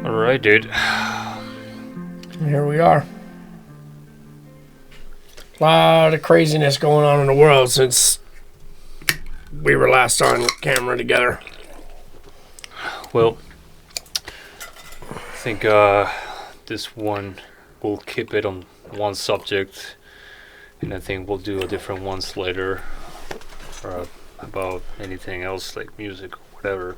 Alright, dude. Here we are. A lot of craziness going on in the world since we were last on camera together. Well, I think this one we'll keep it on one subject, and I think we'll do a different ones later about anything else like music or whatever.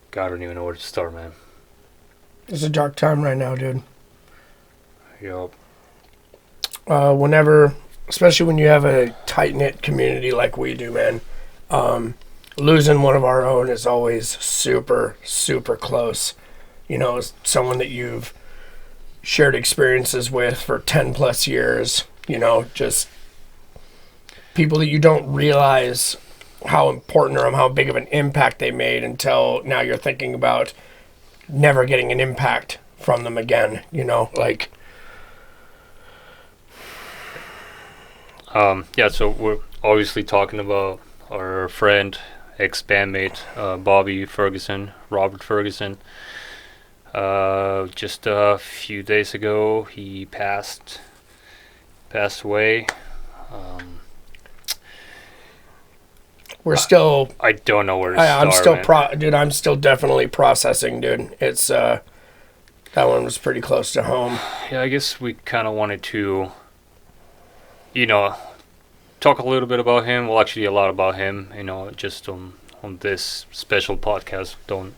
God, I don't even know where to start, man. It's a dark time right now, dude. Yup. Whenever, especially when you have a tight-knit community like we do, man, losing one of our own is always super, super close. You know, someone that you've shared experiences with for 10 plus years, you know, just people that you don't realize how important or how big of an impact they made until now you're thinking about never getting an impact from them again, you know, like. Yeah, so we're obviously talking about our friend, ex-bandmate, Bobby Ferguson, Robert Ferguson. Just a few days ago, he passed away. We're still. I don't know where to start. I'm still dude. I'm still definitely processing, dude. It's that one was pretty close to home. Yeah, I guess we kind of wanted to, you know, talk a little bit about him. Well, actually, a lot about him. You know, just on this special podcast. Don't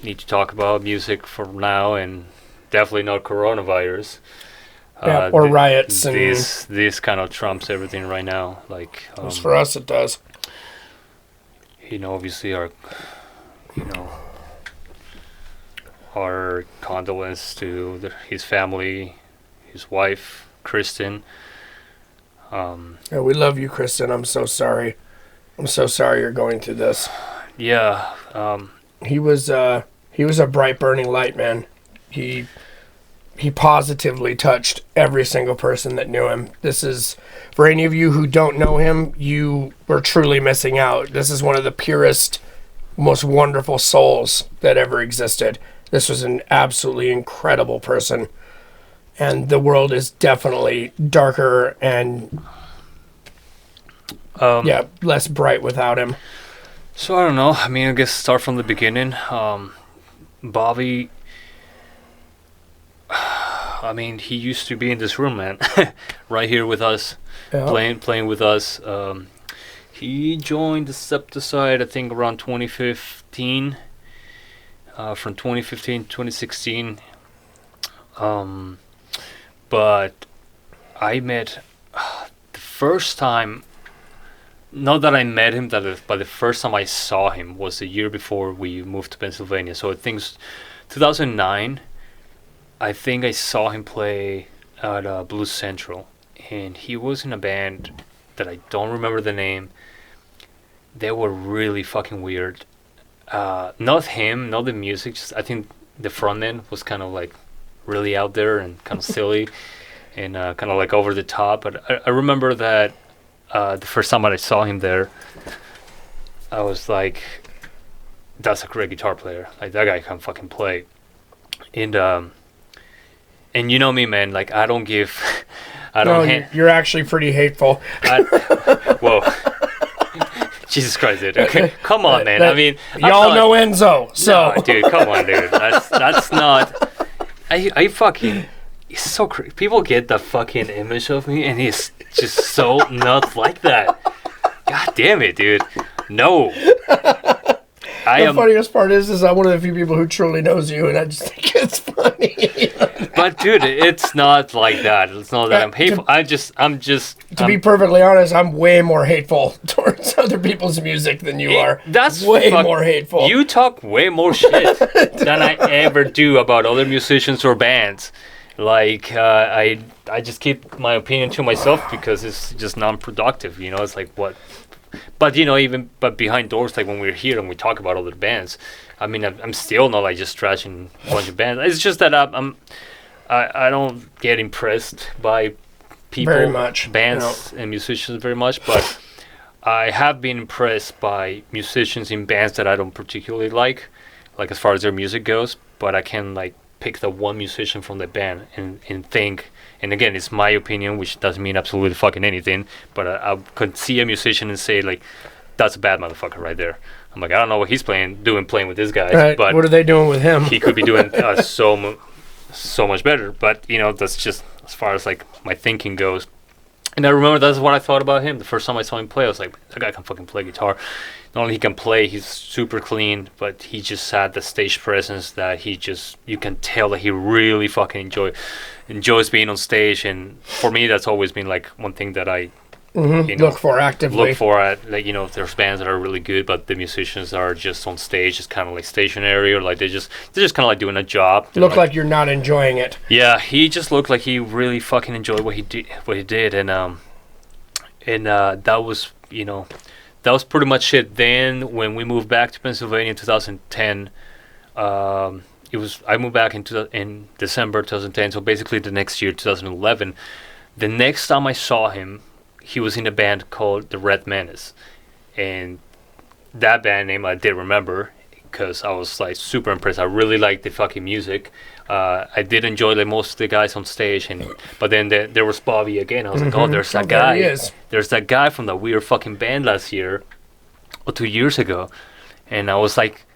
need to talk about music for now, and definitely not coronavirus. Yeah, or riots and this kind of trumps everything right now. Like for us, it does. You know, obviously our condolence to his family, his wife, Kristen. Yeah, we love you, Kristen. I'm so sorry. I'm so sorry you're going through this. Yeah. He was a bright burning light, man. He positively touched every single person that knew him. This is, for any of you who don't know him, you were truly missing out. This is one of the purest, most wonderful souls that ever existed. This was an absolutely incredible person. And the world is definitely darker and less bright without him. So I don't know. I mean, I guess start from the beginning. Bobby, I mean, he used to be in this room, man, right here with us, playing with us. He joined Decepticide, I think, around 2015. From 2015 to 2016. But I met the first time. Not that I met him, but the first time I saw him was the year before we moved to Pennsylvania. So I think 2009. I think I saw him play at Blues Central, and he was in a band that I don't remember the name. They were really fucking weird. Not him, not the music. Just I think the front end was kind of like really out there and kind of silly, and kind of like over the top. But I remember that the first time that I saw him there, I was like, "That's a great guitar player. Like that guy can fucking play." And you know me, man. Like I don't give. You're actually pretty hateful. Whoa. Jesus Christ, dude. Okay, come on, man. I mean, y'all know Enzo, so. No, dude, come on, dude. That's not. I fucking. He's so crazy. People get the fucking image of me, and he's just so not like that. God damn it, dude. No. The funniest part is I'm one of the few people who truly knows you, and I just think it's funny. But dude, it's not like that. It's not that I'm hateful. I'm just. To be perfectly honest, I'm way more hateful towards other people's music than you are. That's way more hateful. You talk way more shit than I ever do about other musicians or bands. Like I just keep my opinion to myself because it's just non-productive. You know, it's like what. But you know, but behind doors, like when we're here and we talk about other bands, I mean, I'm still not like just trashing a bunch of bands. It's just that I don't get impressed by people, very much, bands and musicians very much. But I have been impressed by musicians in bands that I don't particularly like as far as their music goes, but I can like pick the one musician from the band and think, and again, it's my opinion, which doesn't mean absolutely fucking anything, but I could see a musician and say like, that's a bad motherfucker right there. I'm like, I don't know what he's playing with this guy, Right. but What are they doing with him? he could be doing so much better. But you know, that's just as far as like my thinking goes. And I remember that's what I thought about him the first time I saw him play. I was like, that guy can fucking play guitar. Not only he can play, he's super clean, but he just had the stage presence that you can tell that he really fucking enjoys being on stage. And for me, that's always been like one thing that I Look for actively. Look for it, like, you know, there's bands that are really good, but the musicians are just on stage, just kind of like stationary, or like they're just kind of like doing a job. They're Look like you're not enjoying it. Yeah, he just looked like he really fucking enjoyed what he did, and that was, you know, that was pretty much it. Then when we moved back to Pennsylvania in 2010, I moved back in December 2010, so basically the next year, 2011. The next time I saw him, he was in a band called the Red Menace, and that band name I did remember because I was like super impressed. I really liked the fucking music. I did enjoy like most of the guys on stage, but then there was Bobby again. I was like, oh, there's that guy. There he is. There's that guy from that weird fucking band last year or 2 years ago, and I was like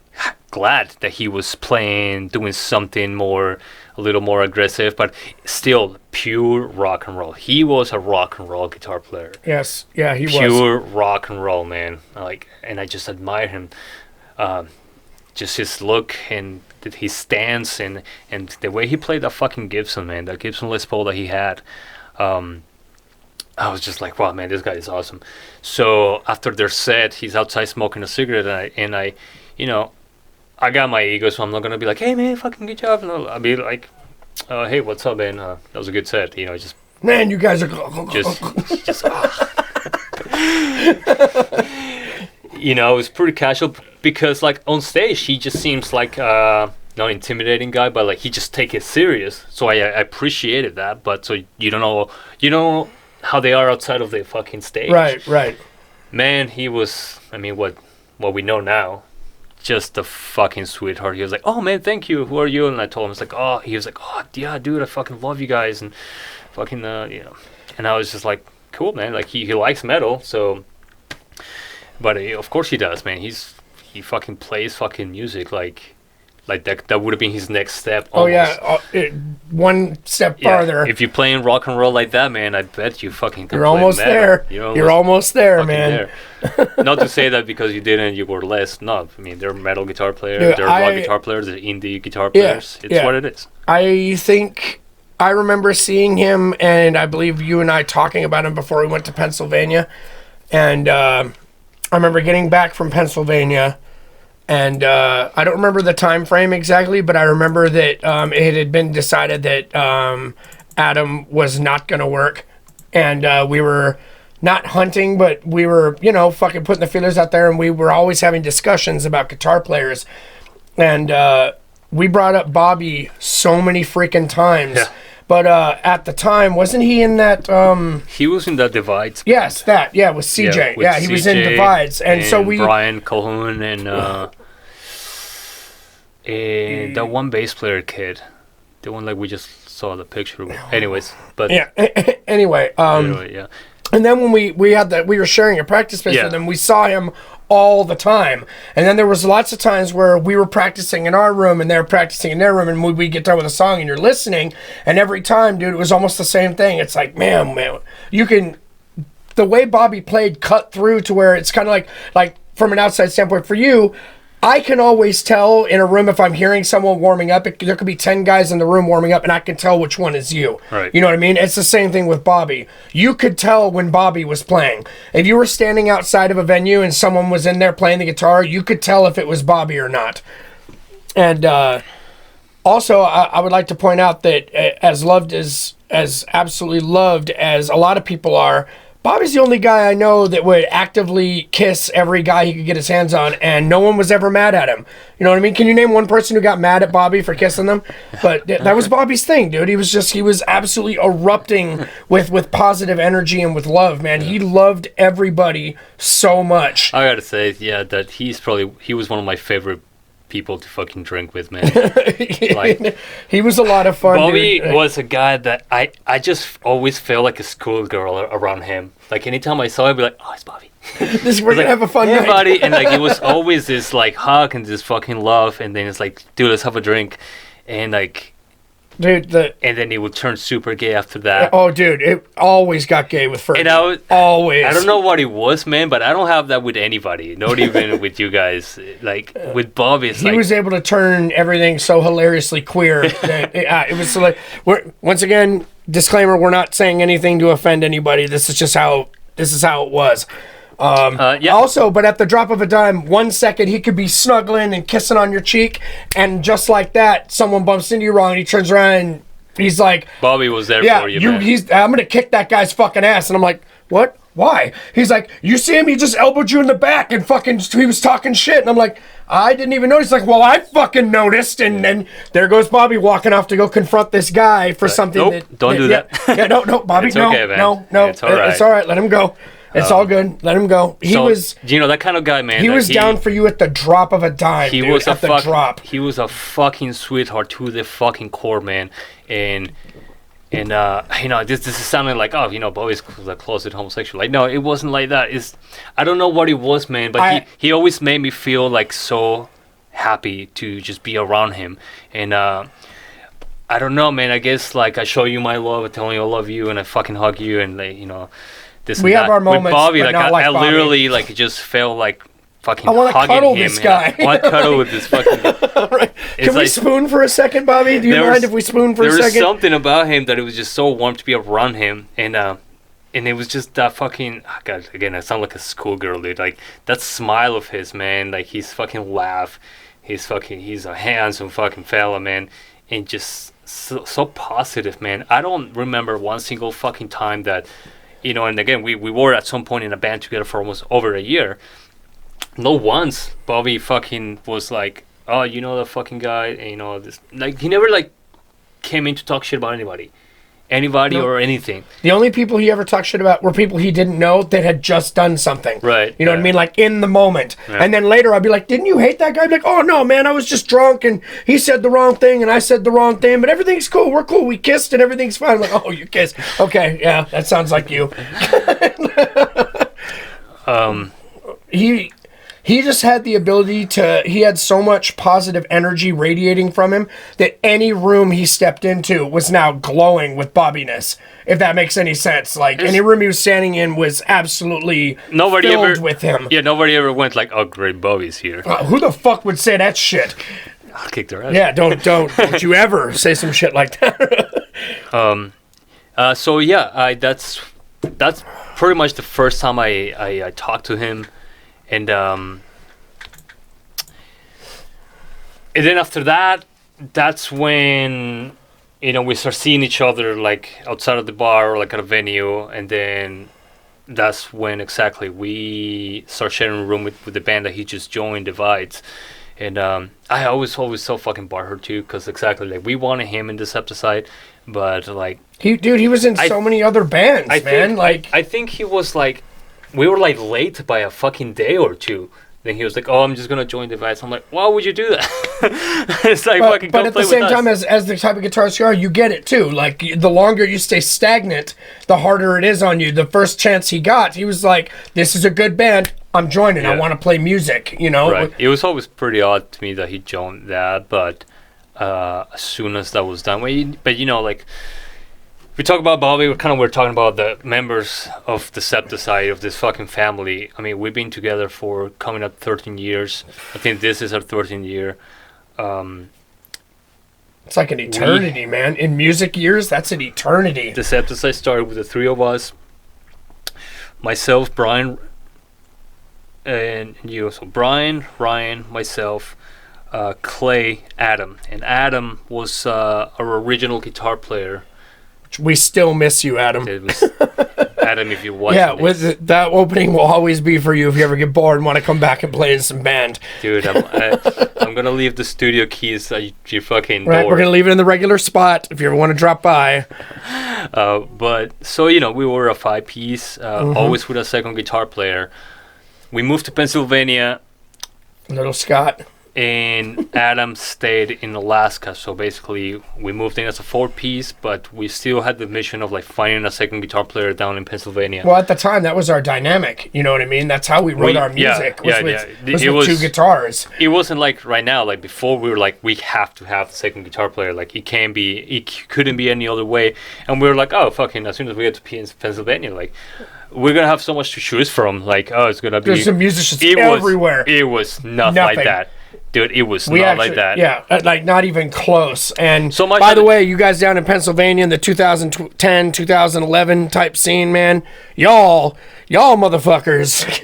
glad that he was doing something a little more aggressive, but still pure rock and roll. He was a rock and roll guitar player. Yes, yeah, he was. Pure rock and roll, man. And I just admire him. Just his look and his stance and the way he played that fucking Gibson, man. That Gibson Les Paul that he had. I was just like, wow, man, this guy is awesome. So after their set, he's outside smoking a cigarette, and I, you know, I got my ego, so I'm not gonna be like, hey man, fucking good job. No, I'll be like, hey, what's up, man? That was a good set. You know, just man, you guys are just you know, it was pretty casual because like on stage he just seems like not intimidating guy, but like he just take it serious. So I appreciated that. But so you don't know how they are outside of the fucking stage. Right. Man, he was. I mean, what we know now. Just a fucking sweetheart. He was like, oh man, thank you, who are you? And I told him, it's like, oh, he was like, oh yeah, dude, I fucking love you guys, and fucking you know. And I was just like, cool, man, like he likes metal, so, but of course he does, man. He fucking plays fucking music like that would have been his next step almost. Oh yeah, one step farther. If you're playing rock and roll like that, man, I bet you fucking can You're play almost metal. there. You're almost there, man. There. Not to say that because you didn't, you were less. No, I mean, they're metal guitar players, Dude, they're rock guitar players, they're indie guitar players. It's what it is. I think I remember seeing him, and I believe you and I talking about him before we went to Pennsylvania. And I remember getting back from Pennsylvania, and I don't remember the time frame exactly, but I remember that it had been decided that Adam was not going to work, and we were not hunting, but we were, you know, fucking putting the feelers out there, and we were always having discussions about guitar players. And we brought up Bobby so many freaking times. Yeah. But at the time, wasn't he in that... He was in that Divides. Yes, that. Yeah, with CJ. with he was in CJ Divides. And so we... Brian Calhoun and that one bass player kid. The one like we just saw the picture. Anyways, but... Yeah, anyway. Yeah. And then when we were sharing a practice space with him, we saw him all the time. And then there was lots of times where we were practicing in our room and they were practicing in their room, and we'd get done with a song and you're listening, and every time, dude, it was almost the same thing. It's like, man, you can... The way Bobby played cut through to where it's kind of like from an outside standpoint for you, I can always tell in a room if I'm hearing someone warming up. There could be 10 guys in the room warming up, and I can tell which one is you. Right. You know what I mean? It's the same thing with Bobby. You could tell when Bobby was playing. If you were standing outside of a venue and someone was in there playing the guitar, you could tell if it was Bobby or not. And also, I would like to point out that as absolutely loved as a lot of people are, Bobby's the only guy I know that would actively kiss every guy he could get his hands on, and no one was ever mad at him. You know what I mean? Can you name one person who got mad at Bobby for kissing them? But that was Bobby's thing, dude. He was absolutely erupting with positive energy and with love, man. He loved everybody so much. I gotta say, yeah, that he was one of my favorite people to fucking drink with, man. Like, he was a lot of fun. Bobby dude. was a guy that I just always felt like a schoolgirl around him. Like anytime I saw him, I'd be like, oh, it's Bobby. We're gonna have a fun night. Buddy. And like it was always this like hug and this fucking love, and then it's like, dude, let's have a drink, and like, dude, and then he would turn super gay after that. Oh, dude, it always got gay with Fergie. Always. I don't know what it was, man, but I don't have that with anybody. Not even with you guys. Like with Bobby, he was able to turn everything so hilariously queer that it was like. Once again, disclaimer: we're not saying anything to offend anybody. This is how it was. Yeah. Also, but at the drop of a dime, 1 second he could be snuggling and kissing on your cheek, and just like that, someone bumps into you wrong, and he turns around and he's like, Bobby was there for you, man. I'm gonna kick that guy's fucking ass, and I'm like, what? Why? He's like, you see him? He just elbowed you in the back and fucking he was talking shit, and I'm like, I didn't even notice. Like, well, I fucking noticed, and then there goes Bobby walking off to go confront this guy for something. Nope, don't do that. Yeah, no, Bobby, it's okay, man. no, it's all right. It's all right. Let him go. It's all good. Let him go. He was, you know, that kind of guy, man. He was down for you at the drop of a dime. He was at the drop. He was a fucking sweetheart to the fucking core, man. And you know, this is sounding like, oh, you know, Bobby's a closet homosexual. Like, no, it wasn't like that. I don't know what it was, man, but he always made me feel like so happy to just be around him. And I don't know, man. I guess like I show you my love, I tell you I love you, and I fucking hug you, and like, you know. We have our moments, with Bobby, but like not I Bobby. Literally like just felt like fucking I want to cuddle him, this guy. I want to cuddle with this fucking guy. Right. Can we spoon for a second, Bobby? Do you mind if we spoon for a second? There was something about him that it was just so warm to be around him, and it was just that fucking, oh God, again, I sound like a schoolgirl, dude. Like that smile of his, man. Like he's fucking laugh. He's a handsome fucking fella, man, and just so positive, man. I don't remember one single fucking time that. You know, and again, we were at some point in a band together for almost over a year. Not once Bobby fucking was like, oh, you know that fucking guy, and you know this. Like he never like came in to talk shit about anybody or anything. The only people he ever talked shit about were people he didn't know that had just done something. Right. You know what I mean? Like in the moment. Yeah. And then later I'd be like, didn't you hate that guy? I'd be like, oh no, man, I was just drunk and he said the wrong thing and I said the wrong thing, but everything's cool. We're cool. We kissed and everything's fine. I'm like, oh, you kissed. Okay, yeah, that sounds like you. He just had the ability he had so much positive energy radiating from him that any room he stepped into was now glowing with Bobbiness, if that makes any sense. Like, any room he was standing in was absolutely filled with him. Yeah, nobody ever went like, oh, great, Bobby's here. Who the fuck would say that shit? I'll kick their ass. Yeah, don't you ever say some shit like that. So, yeah, that's pretty much the first time I talked to him. And then after that, that's when, you know, we start seeing each other like outside of the bar or like at a venue, and then that's when exactly we start sharing a room with the band that he just joined, Divides. And I always so fucking butthurt too, because exactly like we wanted him in Decepticide, but like he was in so many other bands, man. I think he was like. We were like late by a fucking day or two. Then he was like, "Oh, I'm just gonna join Device." I'm like, "Why would you do that?" It's like fucking. But at the same time, as the type of guitarist you are, you get it too. Like the longer you stay stagnant, the harder it is on you. The first chance he got, he was like, "This is a good band. I'm joining. Yeah. I want to play music." You know. Right. It was always pretty odd to me that he joined that, but as soon as that was done, but you know, like. We talk about Bobby, we're talking about the members of Decepticide, of this fucking family. I mean, we've been together for coming up 13 years. I think this is our 13th year. It's like an eternity, man. In music years, that's an eternity. Decepticide started with the three of us. Myself, Brian, and you. So Brian, Ryan, myself, Clay, Adam. And Adam was our original guitar player. We still miss you, Adam. Adam, if you're watching Yeah, this. that opening will always be for you if you ever get bored and want to come back and play in some band. Dude, I'm gonna leave the studio keys at your fucking door. Right, we're gonna leave it in the regular spot if you ever want to drop by. But so we were a 5-piece, always with a second guitar player. We moved to Pennsylvania. Little Scott. And Adam stayed in Alaska, so basically we moved in as a 4-piece, but we still had the mission of like finding a second guitar player down in Pennsylvania. Well, at the time, that was our dynamic. You know what I mean? That's how we wrote our music. With two guitars. It wasn't like right now. Like before, we were like, we have to have a second guitar player. Like it couldn't be any other way. And we were like, oh fucking! As soon as we get to Pennsylvania, like we're gonna have so much to choose from. Like it's gonna be. There's some musicians everywhere. It was nothing like that. Dude, it was like that. Yeah, like not even close. And so by the way, you guys down in Pennsylvania in the 2010, 2011 type scene, man, y'all motherfuckers.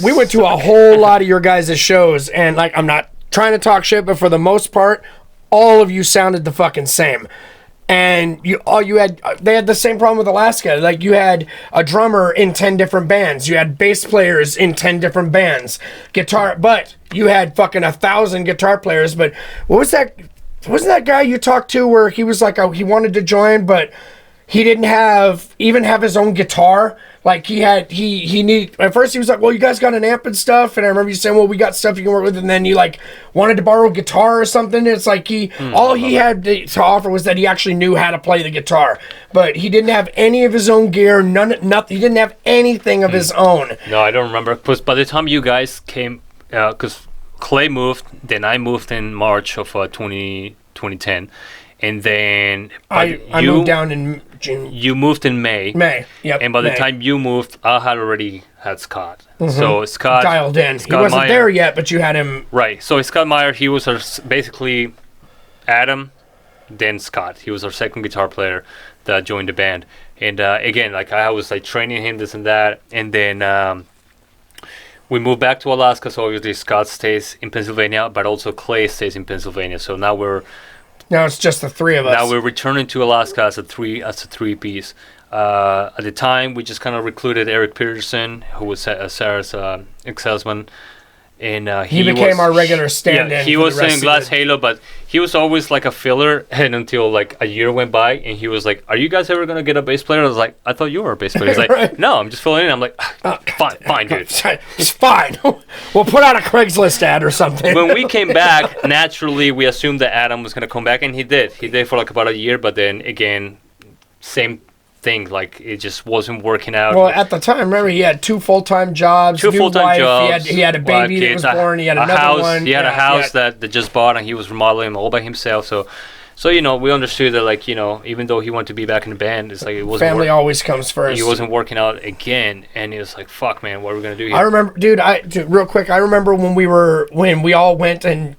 We went to a whole lot of your guys' shows, and like I'm not trying to talk shit, but for the most part, all of you sounded the fucking same. And they had the same problem with Alaska. Like you had a drummer in 10 different bands. You had bass players in 10 different bands. But you had fucking 1,000 guitar players. But what was that? Wasn't that guy you talked to where he was like, he wanted to join, but he didn't have his own guitar. Like he needed, at first he was like, well, you guys got an amp and stuff. And I remember you saying, well, we got stuff you can work with. And then you like wanted to borrow a guitar or something. It's like all he had to offer was that he actually knew how to play the guitar, but he didn't have any of his own gear, nothing. He didn't have anything of his own. No, I don't remember. Because by the time you guys came, because Clay moved, then I moved in March of 2010. And then I moved down in June. You moved in May. Yep. And by the time you moved, I had already had Scott. Mm-hmm. So Scott dialed in. He wasn't there yet, but you had him. Right. So Scott Meyer, he was basically Adam, then Scott. He was our second guitar player that joined the band. And again, like I was like training him this and that, and then we moved back to Alaska. So obviously Scott stays in Pennsylvania, but also Clay stays in Pennsylvania. So now it's just the three of us. Now we're returning to Alaska as a 3-piece. At the time, we just kind of recruited Eric Peterson, who was Sarah's ex-husband. And he became our regular stand-in. Yeah, he was in Glass Halo, but he was always like a filler. And until like a year went by, and he was like, "Are you guys ever gonna get a bass player?" I was like, "I thought you were a bass player." He's like, right. "No, I'm just filling in." I'm like, "Fine, dude. It's fine. We'll put out a Craigslist ad or something." When we came back, naturally we assumed that Adam was gonna come back, and he did. He did for like about a year, but then again, same thing, like it just wasn't working out. Well, at the time, remember, he had 2 full-time jobs, jobs. He had a baby that was born. He had another house. one. He had a house that just bought, and he was remodeling all by himself. So we understood that, like, even though he wanted to be back in the band, it's like it wasn't. Family always comes first. He wasn't working out again, and it was like, fuck, man, what are we gonna do here? I remember, dude. Real quick, I remember when we all went and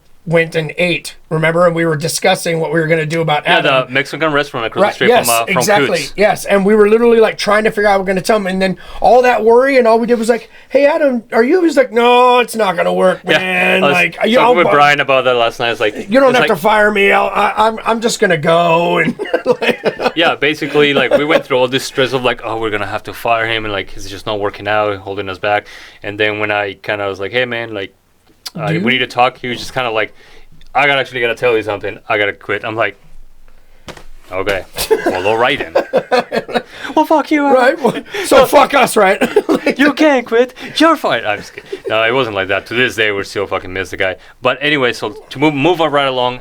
ate. Remember, and we were discussing what we were going to do about Adam. Yeah, the Mexican restaurant across the street from exactly. Coots. Yes, and we were literally like trying to figure out what we're going to tell him, and then all that worry, and all we did was like, "Hey, Adam, are you?" He's like, "No, it's not going to work, man." I was talking with Brian about that last night. I was like, "You don't have to fire me. I'm just going to go." And yeah, basically, like we went through all this stress of like, oh, we're gonna have to fire him, and like it's just not working out, holding us back. And then when I kind of was like, "Hey, man, like we need to talk," he was just kind of like, I gotta tell you something. I gotta quit. I'm like, okay, well, all right then. Well, fuck you. Right. Well, so fuck us, right? You can't quit. You're fine. I'm just kidding. No, it wasn't like that. To this day, we still fucking miss the guy. But anyway, so to move right along.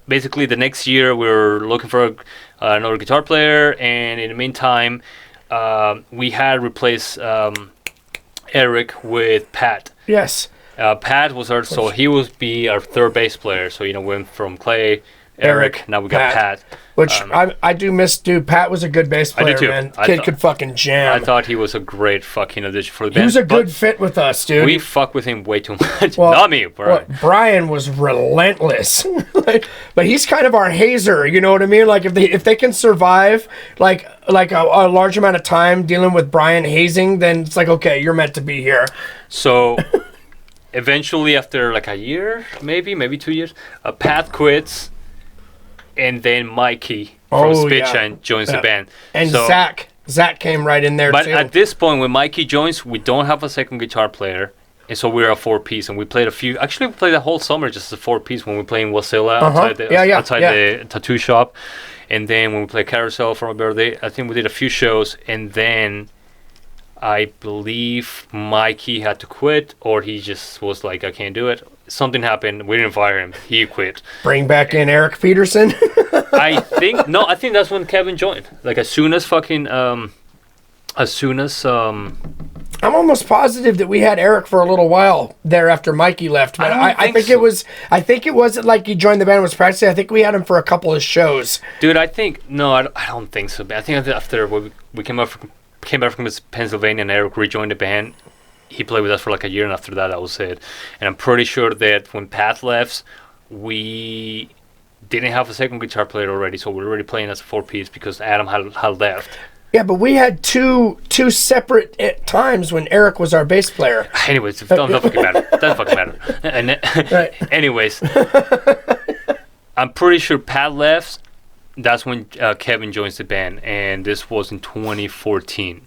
Basically, the next year we were looking for another guitar player, and in the meantime, we had replaced Eric with Pat. Yes. Pat was so he would be our third bass player. So went from Clay, Eric, now we got Pat. Which I do miss, dude. Pat was a good bass player, I do too. Man. Kid could fucking jam. I thought he was a great fucking addition for the band. He was a good fit with us, dude. We fuck with him way too much. Well, not me, Brian. Well, Brian was relentless. But he's kind of our hazer, you know what I mean? Like if they can survive like a large amount of time dealing with Brian hazing, then it's like, okay, you're meant to be here. So eventually, after like a year, maybe 2 years, Pat quits, and then Mikey from Spitchen joins the band. And so, Zach Zach came right in there But too. at this point, when Mikey joins, we don't have a second guitar player. And so we're a 4-piece, and we played we played the whole summer just as a 4-piece when we played in Wasilla outside the tattoo shop. And then when we played Carousel for my birthday, I think we did a few shows, and then I believe Mikey had to quit, or he just was like, I can't do it. Something happened. We didn't fire him. He quit. Bring back in Eric Peterson. I think that's when Kevin joined. Like as soon as I'm almost positive that we had Eric for a little while there after Mikey left, but I think it wasn't like he joined the band and was practicing. I think we had him for a couple of shows. Dude, I don't think so. I think after we came back from Pennsylvania and Eric rejoined the band, he played with us for like a year, and after that was it. And I'm pretty sure that when Pat left, we didn't have a second guitar player already, so we were already playing as a 4-piece because Adam had left. Yeah, but we had two separate times when Eric was our bass player. Anyways, don't fucking matter. Doesn't fucking matter. And right. Anyways, I'm pretty sure Pat left. That's when Kevin joins the band, and this was in 2014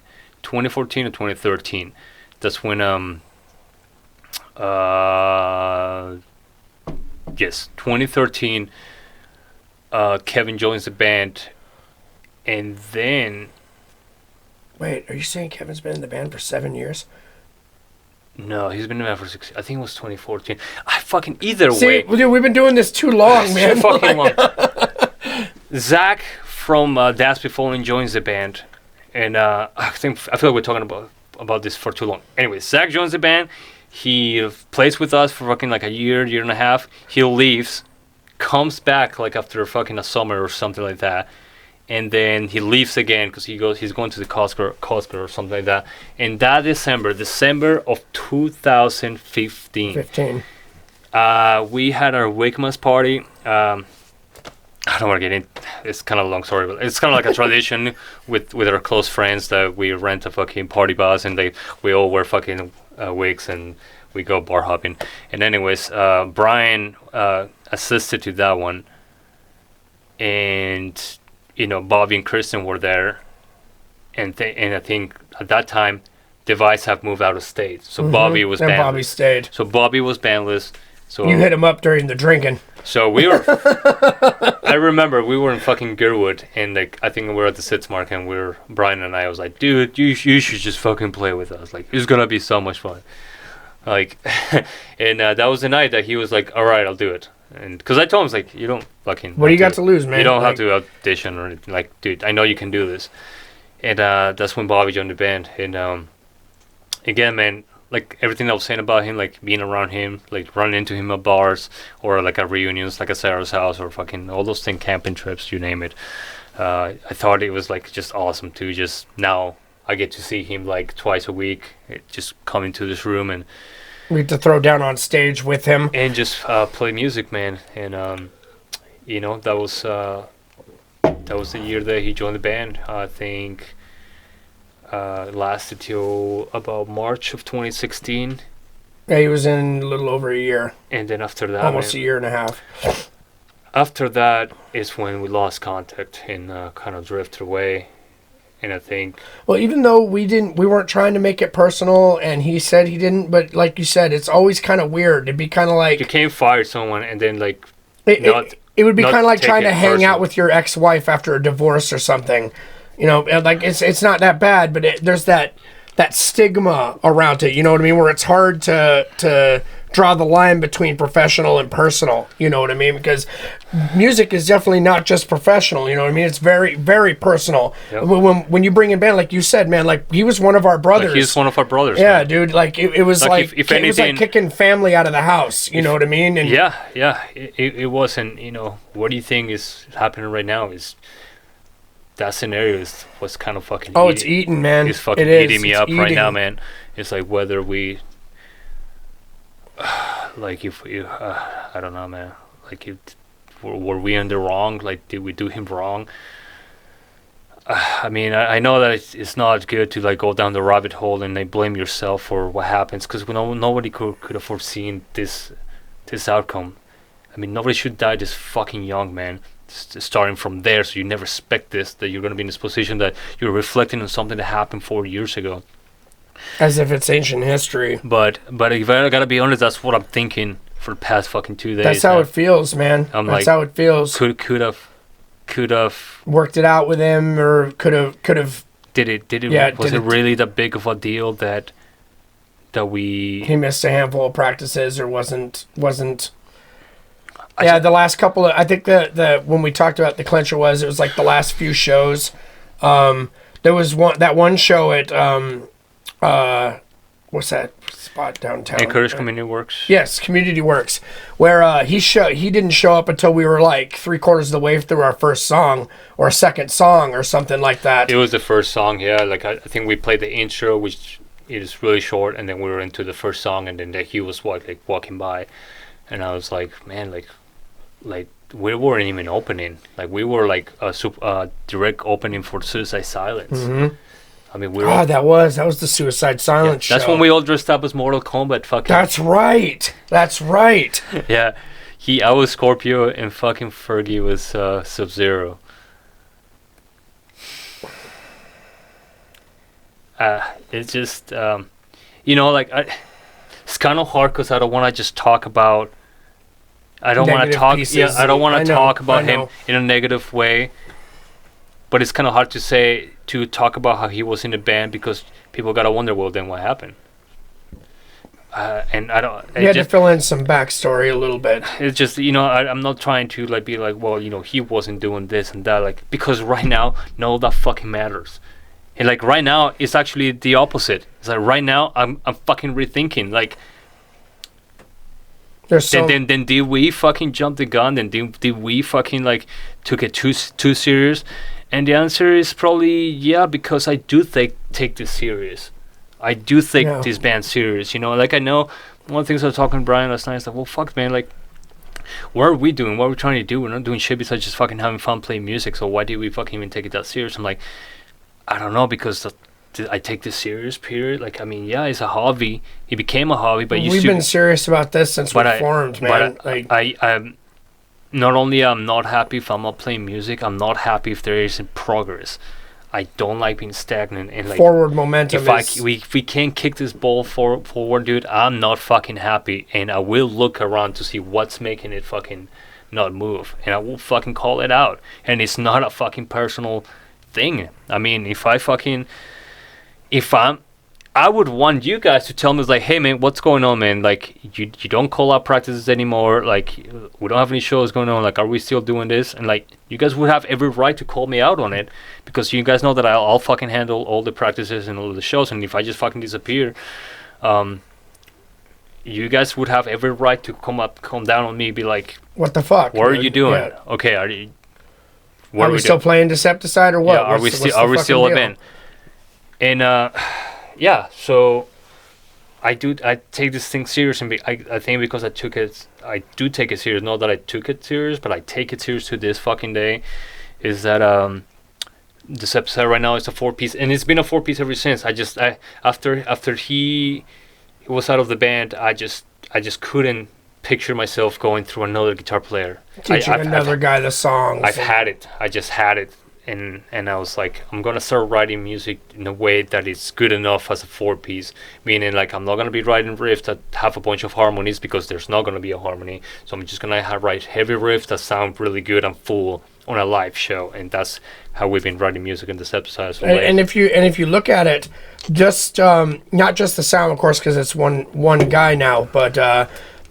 or 2013. That's when yes, 2013. Kevin joins the band, and then. Wait, are you saying Kevin's been in the band for 7 years? No, he's been in the band for 6. I think it was 2014. Either way. Dude, we've been doing this too long, man. Too fucking long. Zach from Das Befallen joins the band, and I feel like we're talking about this for too long. Anyway, Zach joins the band. He plays with us for fucking like a year and a half. He leaves, comes back like after fucking a summer or something like that. And then he leaves again because he's going to the Costco or something like that. And that December of 2015, we had our Wigmas party. I don't want to get in. It's kind of a long story, but it's kind of like a tradition with our close friends that we rent a fucking party bus and we all wear fucking wigs and we go bar hopping. And anyways, Brian assisted to that one, and. Bobby and Kristen were there, and I think at that time, Device have moved out of state, so Bobby was bandless. Bobby stayed. So Bobby was bandless. So you hit him up during the drinking. So we were. I remember we were in fucking Gerwood, and like I think we were at the Sitzmark, and Brian and I was like, dude, you should just fucking play with us. Like it's gonna be so much fun. Like, and that was the night that he was like, all right, I'll do it. And because I told him, I was like, you don't fucking. What do you got to lose, man? You don't have to audition or anything. Like, dude, I know you can do this. And that's when Bobby joined the band. And again, man, like everything I was saying about him, like being around him, like running into him at bars or like at reunions, like at Sarah's house or fucking all those things, camping trips, you name it. I thought it was like just awesome to just now I get to see him like twice a week, just come into this room and. We had to throw down on stage with him and just play music, man. And that was the year that he joined the band. I think lasted till about March of 2016. Yeah, he was in a little over a year. And then after that, almost a year and a half. After that is when we lost contact and kind of drifted away. And I think, well, even though we weren't trying to make it personal, and he said he didn't, but like you said, it's always kind of weird. It'd be kind of like you can't fire someone and then like it would be kind of like trying to hang out with your ex-wife after a divorce or something. Like it's not that bad, but there's that stigma around it. You know what I mean? Where it's hard to draw the line between professional and personal. You know what I mean? Because music is definitely not just professional. You know what I mean? It's very, very personal. Yep. When you bring in band, like you said, man, like he was one of our brothers. Like he was one of our brothers. Yeah, man. dude. Like it was like if anything, it was like kicking family out of the house. You know what I mean? And yeah, it was. And what do you think is happening right now? Is that scenario was kind of fucking. Oh, it's eating, man. It's fucking eating me up right now, man. It's like whether we. Like if you, I don't know, man. Like were we in the wrong? Like did we do him wrong? I mean, I know that it's not good to like go down the rabbit hole and like blame yourself for what happens because nobody could have foreseen this outcome. I mean, nobody should die this fucking young, man. starting from there, so you never expect that you're going to be in this position that you're reflecting on something that happened 4 years ago. As if it's ancient history. But if I gotta be honest, that's what I'm thinking for the past fucking 2 days. That's how it feels, man. That's how it feels. Could have worked it out with him, or could have. Did it? Yeah, was it really that big of a deal that he missed a handful of practices, or wasn't? The last couple of, I think the when we talked about the clincher it was like the last few shows. There was one show at what's that spot downtown? Anchorage Community Works. Yes, Community Works, where he didn't show up until we were like 3/4 of the way through our first song or second song or something like that. It was the first song, yeah. Like I think we played the intro, which is really short, and then we were into the first song, and then he was walking by, and I was like, man, like we weren't even opening. Like we were like a direct opening for Suicide Silence. Mm-hmm. I mean, that was the Suicide Silence show. That's when we all dressed up as Mortal Kombat. Fucking. That's right. Yeah, I was Scorpio, and fucking Fergie was Sub-Zero. It's just like it's kind of hard because I don't want to just talk about. I don't want to talk. Pieces. Yeah, I don't want to talk about him in a negative way. But it's kind of hard to talk about how he was in the band, because people gotta wonder, well, then what happened? And I don't. You had to fill in some backstory a little bit. It's just I'm not trying to be like, well, he wasn't doing this and that, because right now none of that fucking matters. And right now it's actually the opposite. It's like right now I'm fucking rethinking Then did we fucking jump the gun? Then did we fucking took it too serious? And the answer is probably yeah, because I do take this serious. I do take this band serious. I know one of the things I was talking to Brian last night is well, fuck, man, what are we doing? What are we trying to do? We're not doing shit besides just fucking having fun playing music. So why did we fucking even take it that serious? I'm like, I don't know, because I take this serious, period. It's a hobby. It became a hobby, but we've been serious about this since we formed, man. I'm not only I'm not happy if I'm not playing music, I'm not happy if there isn't progress. I don't like being stagnant and forward momentum. If we can't kick this ball forward, dude, I'm not fucking happy, and I will look around to see what's making it fucking not move, and I will fucking call it out. And it's not a fucking personal thing. I mean, I would want you guys to tell me, hey man, what's going on, man? You don't call out practices anymore. We don't have any shows going on. Are we still doing this? And you guys would have every right to call me out on it, because you guys know that I'll fucking handle all the practices and all the shows. And if I just fucking disappear, you guys would have every right to come down on me, be like, what the fuck? What are you doing? Yeah. Okay, are we still playing Decepticide or what? Yeah, are we still a band? And yeah, so I take this thing serious, and I think because I do take it serious. Not that I took it serious, but I take it serious to this fucking day. Is that Decepticide right now is a 4-piece, and it's been a 4-piece ever since. After he was out of the band, I just couldn't picture myself going through another guitar player. Teaching another guy the songs. I've had it. I just had it. And I was like, I'm gonna start writing music in a way that is good enough as a 4-piece, meaning I'm not gonna be writing riffs that have a bunch of harmonies, because there's not gonna be a harmony. So I'm just gonna write heavy riffs that sound really good and full on a live show, and that's how we've been writing music in Decepticide. And if you look at it, just not just the sound, of course, because it's one guy now, but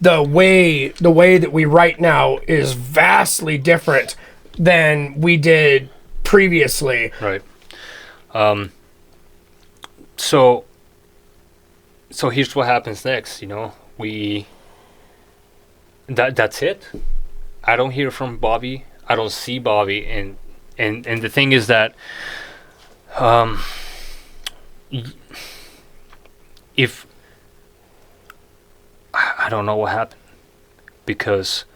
the way that we write now is vastly different than we did previously. Right. So here's what happens next. That's it. I don't hear from Bobby. I don't see Bobby, and the thing is that if I don't know what happened, because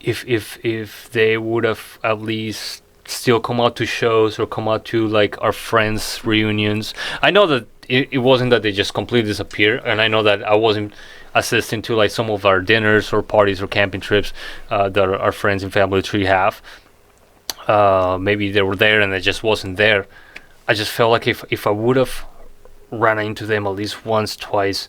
if they would have at least still come out to shows or come out to our friends' reunions. I know that it wasn't that they just completely disappeared, and I know that I assisting to like some of our dinners or parties or camping trips that our friends and family tree have. Maybe they were there and I just wasn't there. I just felt like if I would have ran into them at least once, twice,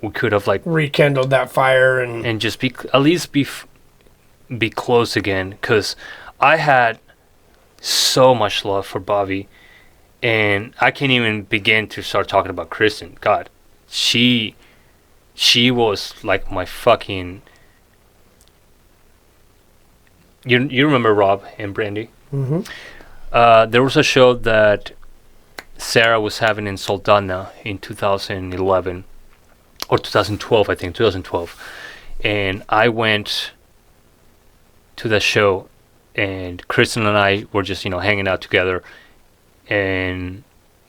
we could have like rekindled that fire and just be at least be close again. Because I had so much love for Bobby, and I can't even begin to start talking about Kristen. God, she was like my fucking. You remember Rob and Brandy? Mm-hmm. There was a show that Sarah was having in Sultana in 2011 or 2012, I think 2012, and I went to the show, and Kristen and I were just hanging out together, and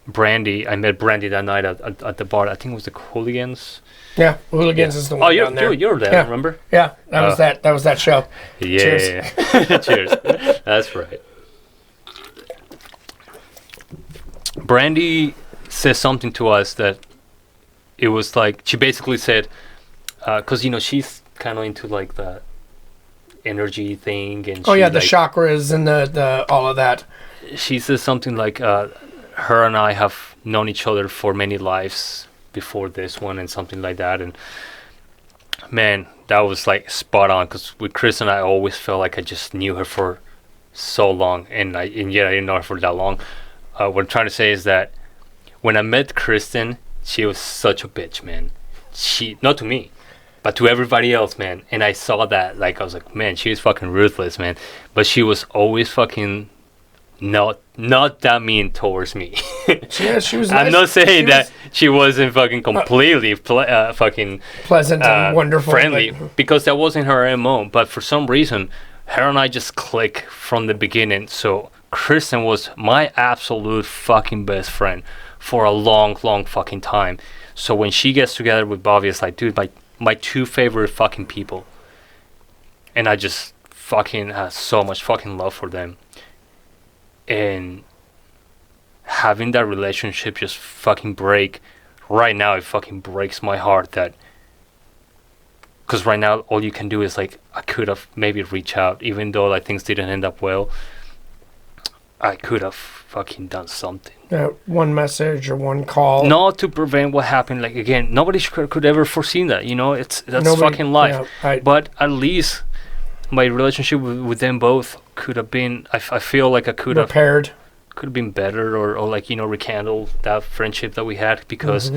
I met Brandy that night at the bar. I think it was the Hooligans. Yeah, Hooligans is the one. Oh, you were there. Yeah. Remember? Yeah, that was that show. Yeah. Cheers. Cheers. That's right. Brandy says something to us that it was like she basically said, because she's kind of into like the energy thing and the chakras and the all of that. She says something like, her and I have known each other for many lives before this one and something like that. And man, that was like spot on, because with Chris and I always felt like I just knew her for so long, and yet I didn't know her for that long. What I'm trying to say is that when I met Kristen, she was such a bitch, man. She, not to me, but to everybody else, man. And I saw that, like, I was like, man, she was fucking ruthless, man. But she was always fucking not that mean towards me. Yeah, she was nice. I'm not saying that she wasn't fucking completely fucking pleasant and wonderful, friendly, because that wasn't her MO. But for some reason, her and I just click from the beginning. So Kristen was my absolute fucking best friend for a long fucking time. So when she gets together with Bobby, it's like, dude, my two favorite fucking people, and I just fucking have so much fucking love for them. And having that relationship just fucking break right now, it fucking breaks my heart. That because right now all you can do is like, I could have maybe reached out, even though like things didn't end up well. I could have fucking done something. One message or one call. Not to prevent what happened. Like, again, nobody could ever foreseen that. That's fucking life. Yeah, but at least my relationship with them both could have been. I feel like I could have repaired. Could have been better, or like rekindle that friendship that we had, because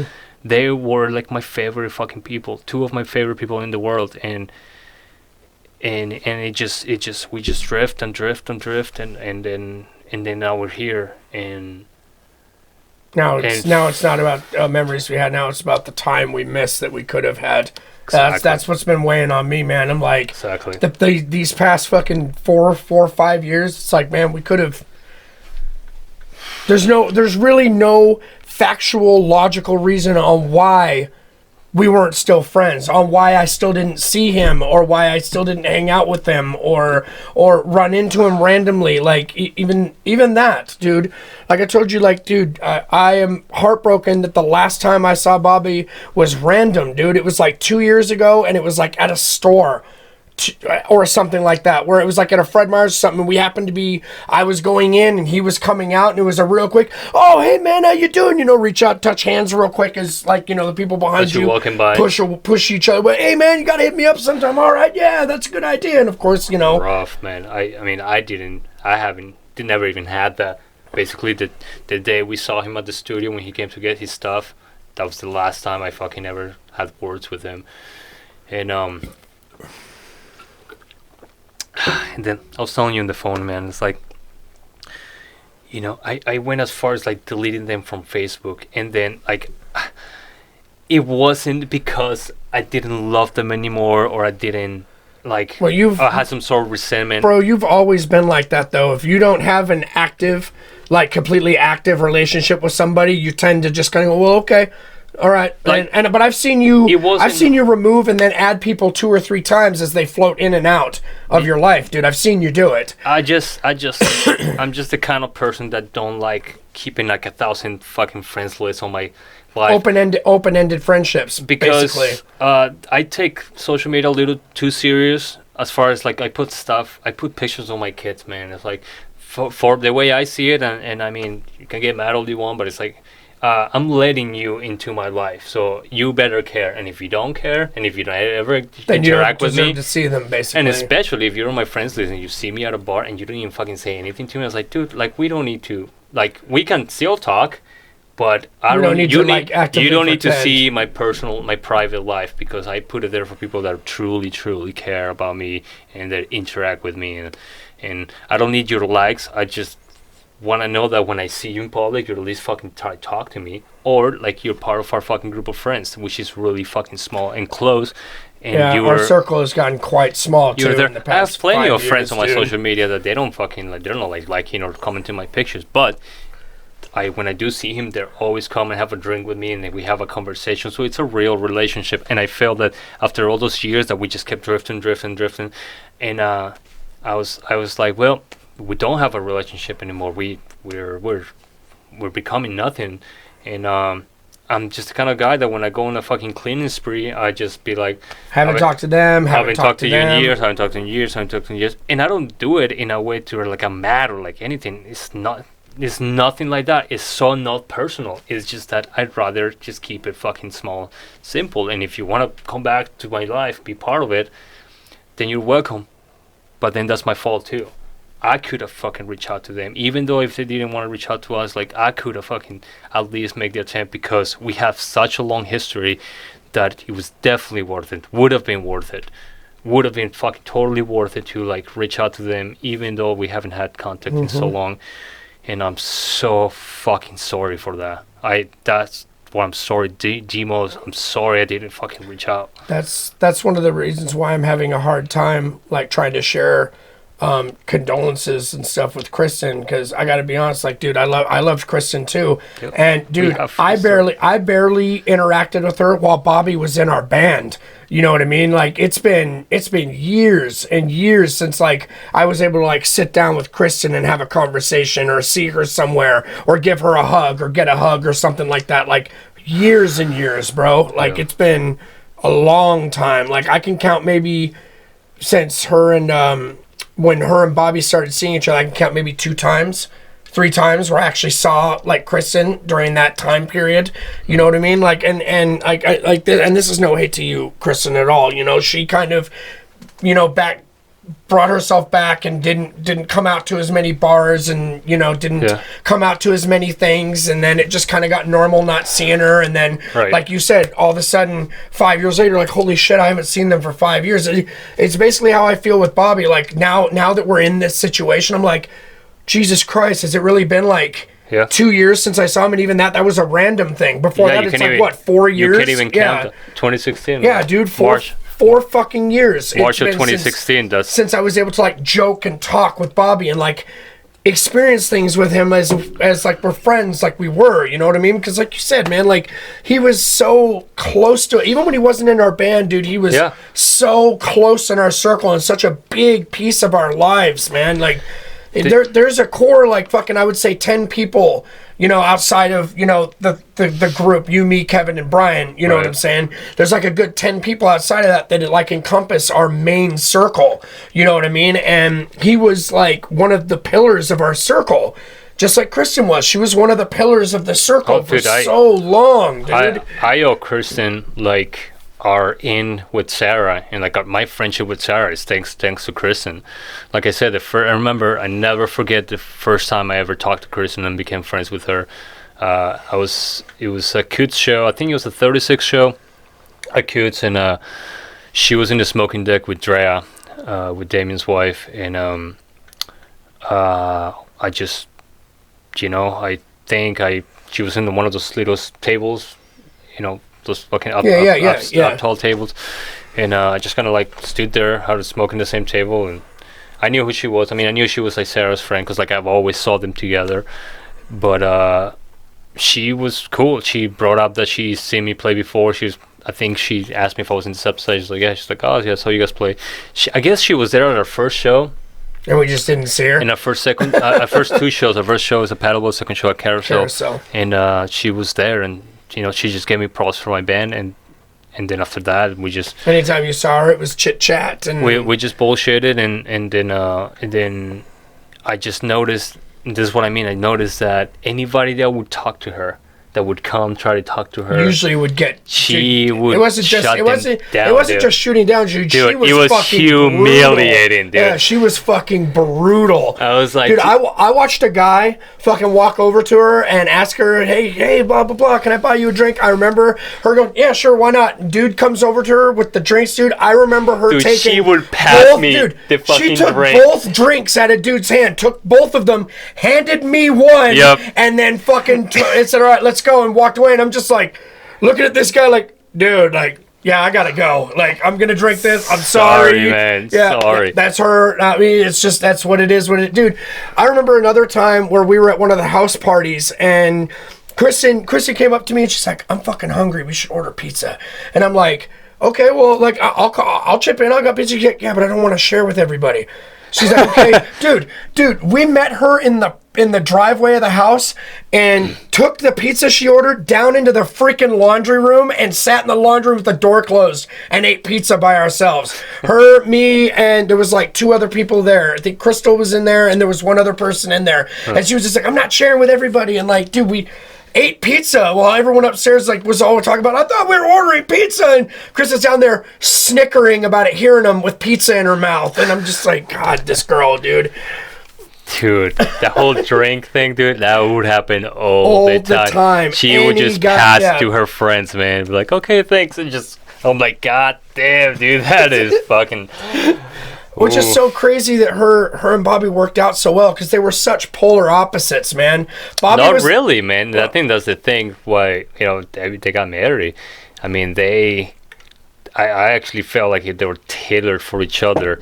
they were like my favorite fucking people, two of my favorite people in the world, and it just we just drift and then now we're here, and now it's not about memories we had. Now it's about the time we missed that we could have had. Exactly. That's what's been weighing on me, man. I'm like, exactly. These past fucking 4 or 5 years, it's like, man, we could have. There's really no factual, logical reason on why we weren't still friends, on why I still didn't see him, or why I still didn't hang out with him, or run into him randomly. Like, even that, dude. Like I told you, like, dude, I am heartbroken that the last time I saw Bobby was random, dude. It was like 2 years ago, and it was like at a store or something like that, where it was like at a Fred Meyer's or something. We happened to be, I was going in and he was coming out, and it was a real quick, oh, hey man, how you doing? Reach out, touch hands real quick, as like, the people behind you walking by push each other. But hey man, you gotta hit me up sometime. All right, yeah, that's a good idea. And of course, rough, man. I mean, I never even had that. Basically, the day we saw him at the studio when he came to get his stuff, that was the last time I fucking ever had words with him. And then I was telling you on the phone, man, it's like, I went as far as like deleting them from Facebook, and then like, it wasn't because I didn't love them anymore, or I didn't like, I had some sort of resentment. Bro, you've always been like that though. If you don't have an active, like completely active relationship with somebody, you tend to just kind of go, well, okay. All right, like, but I've seen you remove and then add people 2 or 3 times as they float in and out of your life, dude. I've seen you do it. I'm just the kind of person that don't like keeping like 1,000 fucking friends list on my life. Open-ended friendships, because basically. I take social media a little too serious as far as like I put pictures on my kids, man. It's like for the way I see it, and I mean, you can get mad all you want, but it's like I'm letting you into my life, so you better care. And if you don't care, and if you don't ever then interact you with don't me, deserve to see them, basically. and especially if you're on my friends list and you see me at a bar and you don't even fucking say anything to me, I was like, dude, like we don't need to, like we can still talk, but you don't need to see my private life, because I put it there for people that truly care about me and that interact with me, and I don't need your likes. I just want to know that when I see you in public, you'll at least fucking talk to me, or like you're part of our fucking group of friends, which is really fucking small and close. And our circle has gotten quite small too. In the past I have plenty of friends on my dude. social media that they don't fucking like. They're not like liking or commenting my pictures, but when I do see him, they're always come and have a drink with me, and then we have a conversation. So it's a real relationship. And I felt that after all those years that we just kept drifting, and I was like, well, we don't have a relationship anymore. We're becoming nothing, and I'm just the kind of guy that when I go on a fucking cleaning spree, I just be like, haven't talked to them, haven't talked to you in years, haven't talked in years, and I don't do it in a way to where like I'm mad or like anything. It's nothing like that. It's so not personal. It's just that I'd rather just keep it fucking small, simple. And if you want to come back to my life, be part of it, then you're welcome. But then that's my fault too. I could have fucking reached out to them, even though if they didn't want to reach out to us, like I could have fucking at least make the attempt, because we have such a long history that it was definitely worth it. Would have been fucking totally worth it to like reach out to them, even though we haven't had contact in so long. And I'm so fucking sorry for that. That's why I'm sorry, Demos. I'm sorry I didn't fucking reach out. That's one of the reasons why I'm having a hard time like trying to share condolences and stuff with Kristen, because I gotta be honest, like, dude, I loved Kristen too. Yep. And dude, I barely interacted with her while Bobby was in our band. You know what I mean? Like it's been years and years since like I was able to like sit down with Kristen and have a conversation or see her somewhere or give her a hug or get a hug or something like that. Like years and years, bro. Like It's been a long time. Like I can count maybe since her and when her and Bobby started seeing each other, I can count maybe 2 times, 3 times where I actually saw like Kristen during that time period. You know what I mean? Like, and like, and this is no hate to you, Kristen, at all. You know, she kind of, you know, brought herself back and didn't come out to as many bars and, you know, didn't come out to as many things, and then it just kind of got normal not seeing her, and then like you said, all of a sudden 5 years later, like, holy shit, I haven't seen them for 5 years. It's basically how I feel with Bobby. Like now that we're in this situation, I'm like, Jesus Christ, has it really been like 2 years since I saw him? And even that was a random thing. Before that, it's like, what, 4 years? You can't even count 2016. Yeah, dude, 4 fucking years. March of 2016. Since I was able to like joke and talk with Bobby and like experience things with him as like we're friends, like we were. You know what I mean? Because like you said, man, like he was so close to it. Even when he wasn't in our band, dude, he was so close in our circle and such a big piece of our lives, man. Like there's a core like fucking, I would say 10 people, you know, outside of, you know, the group, you, me, Kevin, and Brian, you know what I'm saying? There's like a good 10 people outside of that it like encompass our main circle, you know what I mean? And he was like one of the pillars of our circle, just like Kristen was. She was one of the pillars of the circle for so long, dude. I owe Kristen like are in with Sarah, and like my friendship with Sarah is thanks to Kristen. Like I said, I never forget the first time I ever talked to Kristen and became friends with her. It was a Coots show. I think it was the 36 show at Coots, and she was in the smoking deck with Drea, with Damien's wife, and I just, you know, I think she was in one of those little tables, you know, those fucking up tall tables, and I just kind of like stood there, I was smoking the same table, and I knew who she was. I mean, I knew she was like Sarah's friend, because like I've always saw them together, but she was cool. She brought up that she's seen me play before. I think she asked me if I was in Decepticide. She's like, yeah. She's like, oh yeah, I saw you guys play. I guess she was there at our first show, And we just didn't see her. In our first two shows, our first show was a paddleboat, second show at Carousel. And she was there, and she just gave me props for my band, and then after that we just. Anytime you saw her, it was chit chat, and we just bullshitted, and then I just noticed. This is what I mean. I noticed that anybody that would talk to her, that would come try to talk to her, usually would get. She would. It wasn't just shooting down. Dude, it was fucking humiliating, brutal. dude. Yeah, she was fucking brutal. I was like, dude, I watched a guy fucking walk over to her and ask her, hey, blah blah blah, can I buy you a drink? I remember her going, yeah, sure, why not? Dude comes over to her with the drinks, dude. I remember her taking. She would pass me the fucking She took drink. both drinks out of dude's hand, took both of them, handed me one, and then fucking said, all right, let's go, and walked away. And I'm just like looking at this guy like, dude, like, yeah, I gotta go. Like, I'm gonna drink this. I'm sorry, man. Yeah, sorry. That's her. I mean, it's just that's what it is. Dude, I remember another time where we were at one of the house parties, and Kristen came up to me and she's like, "I'm fucking hungry. We should order pizza." And I'm like, "Okay, well, like, I'll chip in. I got pizza. Yeah, but I don't want to share with everybody." She's like, okay, dude, we met her in the driveway of the house and took the pizza she ordered down into the freaking laundry room and sat in the laundry room with the door closed and ate pizza by ourselves. Her, me, and there was like 2 other people there. I think Crystal was in there and there was one other person in there. And she was just like, I'm not sharing with everybody. And like, dude, we ate pizza while everyone upstairs like was all talking about. I thought we were ordering pizza, and Chris is down there snickering about it, hearing them with pizza in her mouth, and I'm just like, God, this girl, dude. Dude, the whole drink thing, dude, that would happen all the time. She would just pass to her friends, man, be like, okay, thanks, and just, I'm like, God damn, dude, that is fucking. Which is so crazy that her and Bobby worked out so well, because they were such polar opposites, man. Bobby Not really, man. I think that's the thing why they got married. I mean, I actually felt like they were tailored for each other.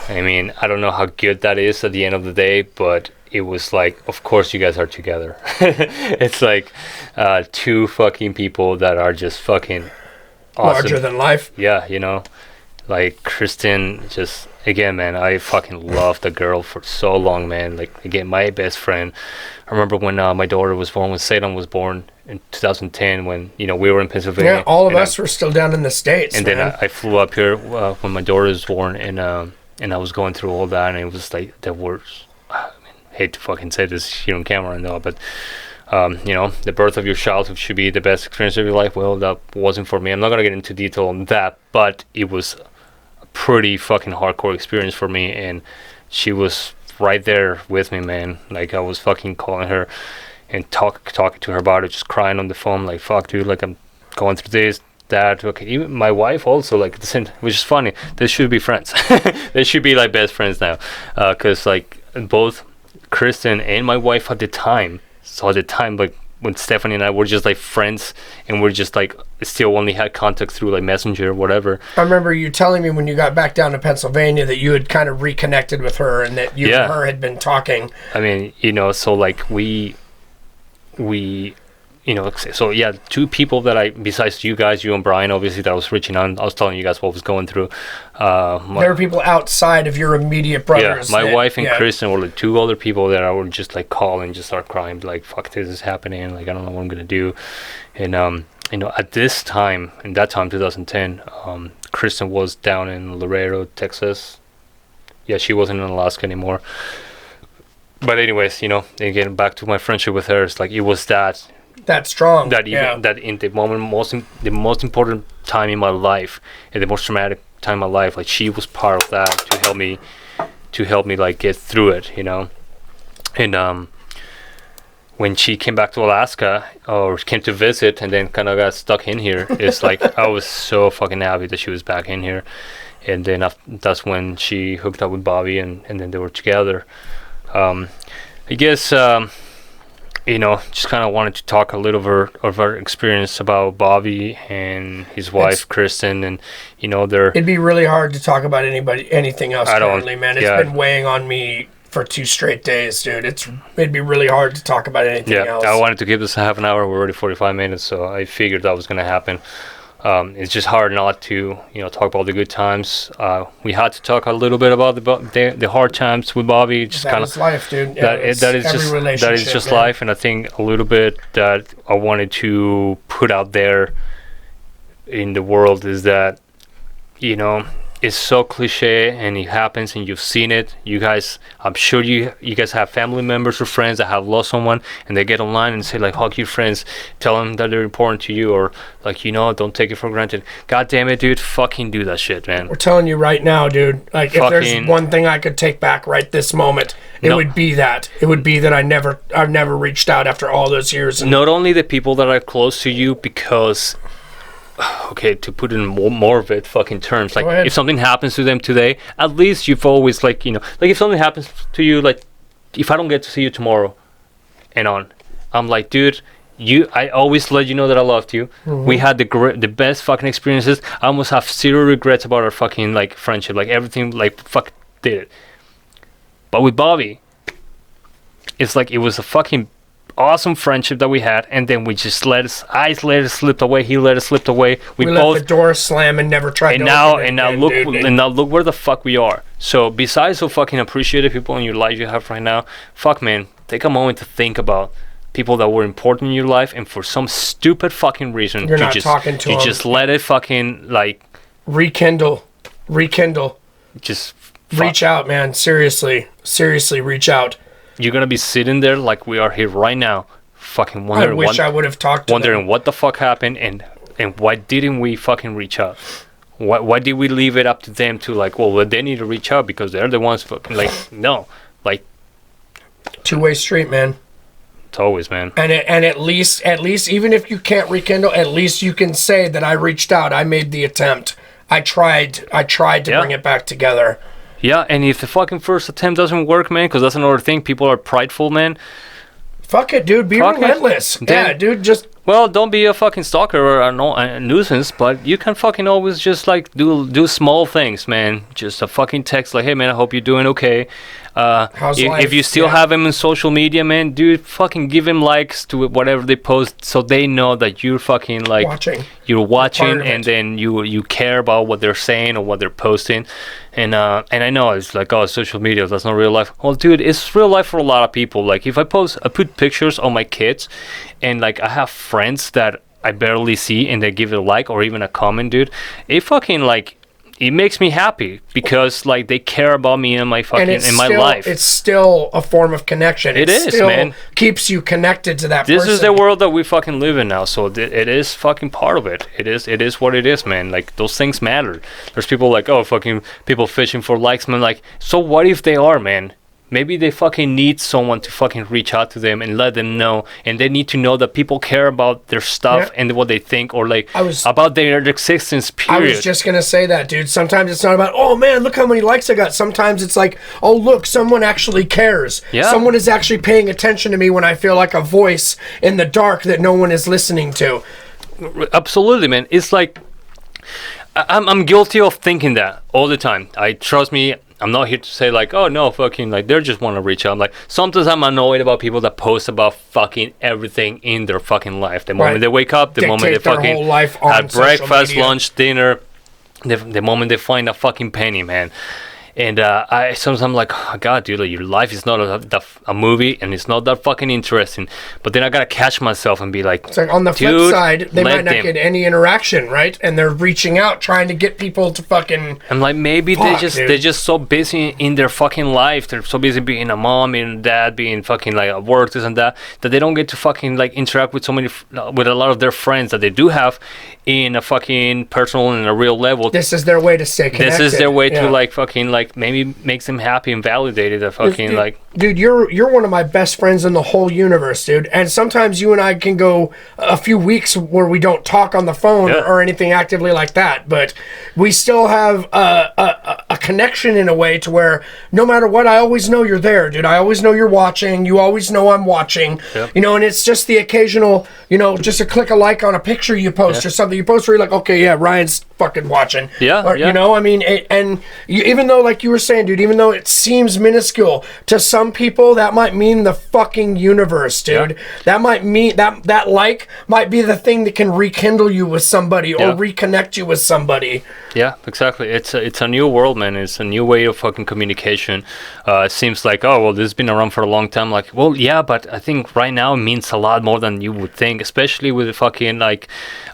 I mean, I don't know how good that is at the end of the day, but it was like, of course you guys are together. It's like 2 fucking people that are just fucking awesome. Larger than life. Yeah, like Kristen, just again, man, I fucking loved the girl for so long, man. Like, again, my best friend. I remember when my daughter was born, when Salem was born in 2010, when we were in Pennsylvania. Yeah, all of us were still down in the States. And then I flew up here when my daughter was born, and I was going through all that, and it was like the worst. I mean, hate to fucking say this here on camera, I know, but. The birth of your child should be the best experience of your life. Well, that wasn't for me. I'm not gonna get into detail on that, but it was a pretty fucking hardcore experience for me, and she was right there with me, man. Like, I was fucking calling her and talking to her about it, just crying on the phone, like, fuck, dude, like, I'm going through this, that. Okay, even my wife also, like, which is funny. They should be friends. They should be like best friends now, because like both Kristen and my wife at the time. So at the time, like, when Stephanie and I were just like friends, and we're just like still only had contact through like Messenger or whatever. I remember you telling me when you got back down to Pennsylvania that you had kind of reconnected with her, and that you and her had been talking. I mean, so like we so yeah, 2 people that besides you guys, you and Brian, obviously, that I was reaching on. I was telling you guys what was going through. There were people outside of your immediate brothers. Yeah, my wife and Kristen were like 2 other people that I would just like call and just start crying, like, fuck, this is happening. Like, I don't know what I'm gonna do. And at this time, in that time, 2010, Kristen was down in Laredo, Texas. Yeah, she wasn't in Alaska anymore. But anyways, again, back to my friendship with her, it's like it was that strong. That in the moment, the most important time in my life, and the most traumatic time in my life, like, she was part of that to help me like get through it, And when she came back to Alaska, or came to visit, and then kind of got stuck in here, it's like I was so fucking happy that she was back in here. And then that's when she hooked up with Bobby, and then they were together. I guess just kind of wanted to talk a little of our experience about Bobby and his wife, Kristen, and It'd be really hard to talk about anything else currently, man. It's been weighing on me for 2 straight days, dude. It'd be really hard to talk about anything else. I wanted to give this a half an hour. We're already 45 minutes, so I figured that was gonna happen. It's just hard not to, talk about the good times. We had to talk a little bit about the hard times with Bobby. Just that kind is life, dude. that is just man. life, and I think a little bit that I wanted to put out there in the world is that, it's so cliche and it happens and you've seen it. You guys, I'm sure you guys have family members or friends that have lost someone, and they get online and say like, hug your friends, tell them that they're important to you, or like, don't take it for granted. God damn it, dude, fucking do that shit, man. We're telling you right now, dude, like if there's one thing I could take back right this moment, it would be that. It would be that I've never reached out after all those years. Not only the people that are close to you, because okay, to put in more of it fucking terms, like if something happens to them today, at least you've always like if something happens to you, like if I don't get to see you tomorrow and on, I'm like, dude, I always let you know that I loved you. We had the best fucking experiences. I almost have zero regrets about our fucking like friendship, like everything, like fuck did it. But with Bobby, it's like it was a fucking awesome friendship that we had, and then we just let it slip away. He let it slip away. We both let the door slam and never tried. And now look where the fuck we are. So besides the fucking appreciated people in your life you have right now, fuck man, take a moment to think about people that were important in your life, and for some stupid fucking reason you're not talking to them. You just let it fucking like rekindle. Just reach out, man. Seriously, reach out. You're gonna be sitting there like we are here right now, fucking wondering. I wish I would have talked to wondering them. What the fuck happened, and why didn't we fucking reach out? Why did we leave it up to them to like? Well, they need to reach out because they're the ones fucking like no, like two-way street, man. It's always, man. And at least even if you can't rekindle, at least you can say that I reached out. I made the attempt. I tried to bring it back together. Yeah, and if the fucking first attempt doesn't work, man, because that's another thing, people are prideful, man. Fuck it, dude. Be relentless. Yeah, dude, just... Well, don't be a fucking stalker or a nuisance, but you can fucking always just, like, do small things, man. Just a fucking text like, hey, man, I hope you're doing okay. How's life? If you still have him on social media, man, dude, fucking give him likes to whatever they post so they know that you're fucking, like... You're watching, and then you care about what they're saying or what they're posting. And I know it's like, oh, social media, that's not real life. Well, dude, it's real life for a lot of people. Like, if I put pictures on my kids, and like I have friends that I barely see, and they give it a like or even a comment, dude, it fucking like it makes me happy because like they care about me and my fucking in my life. It's still a form of connection. It is, man. Keeps you connected to that person. This is the world that we fucking live in now, so it is fucking part of it. It is what it is, man. Like those things matter. There's people like, oh, fucking people fishing for likes, man. Like, so what if they are, man? Maybe they fucking need someone to fucking reach out to them and let them know, and they need to know that people care about their stuff and what they think, or like about their existence, period. I was just gonna say that, dude. Sometimes it's not about, oh man, look how many likes I got. Sometimes it's like, oh look, someone actually cares. Yeah. Someone is actually paying attention to me when I feel like a voice in the dark that no one is listening to. Absolutely, man. It's like I'm guilty of thinking that all the time. Trust me. I'm not here to say like, oh no, fucking like they just want to reach out. Like sometimes I'm annoyed about people that post about fucking everything in their fucking life. The moment they wake up, the moment they fucking have breakfast, lunch, dinner, the moment they find a fucking penny, man. And I sometimes I'm like, oh, God, dude, like, your life is not a movie, and it's not that fucking interesting. But then I gotta catch myself and be like, it's like on the flip side, they might not get any interaction, right? And they're reaching out, trying to get people to fucking. I'm like, maybe they're just so busy in their fucking life. They're so busy being a mom and dad, being fucking like at work, this and that they don't get to fucking like interact with with a lot of their friends that they do have in a fucking personal and a real level. This is their way to stay connected. This is their way to like fucking like maybe makes them happy and validated. That fucking like, dude, you're one of my best friends in the whole universe, dude. And sometimes you and I can go a few weeks where we don't talk on the phone or anything actively like that, but we still have a connection in a way to where no matter what, I always know you're there, dude. I always know you're watching. You always know I'm watching. You know, and it's just the occasional, just a click a like on a picture you post or something you post where you're like, okay, yeah, Ryan's fucking watching. You know, I mean, and even though like like you were saying, dude, even though it seems minuscule, to some people that might mean the fucking universe, dude. Yeah. That might mean that like might be the thing that can rekindle you with somebody or reconnect you with somebody. Yeah, exactly. It's a new world, man. It's a new way of fucking communication. It seems like, oh, well, this has been around for a long time. Like, well, yeah, but I think right now it means a lot more than you would think, especially with the fucking like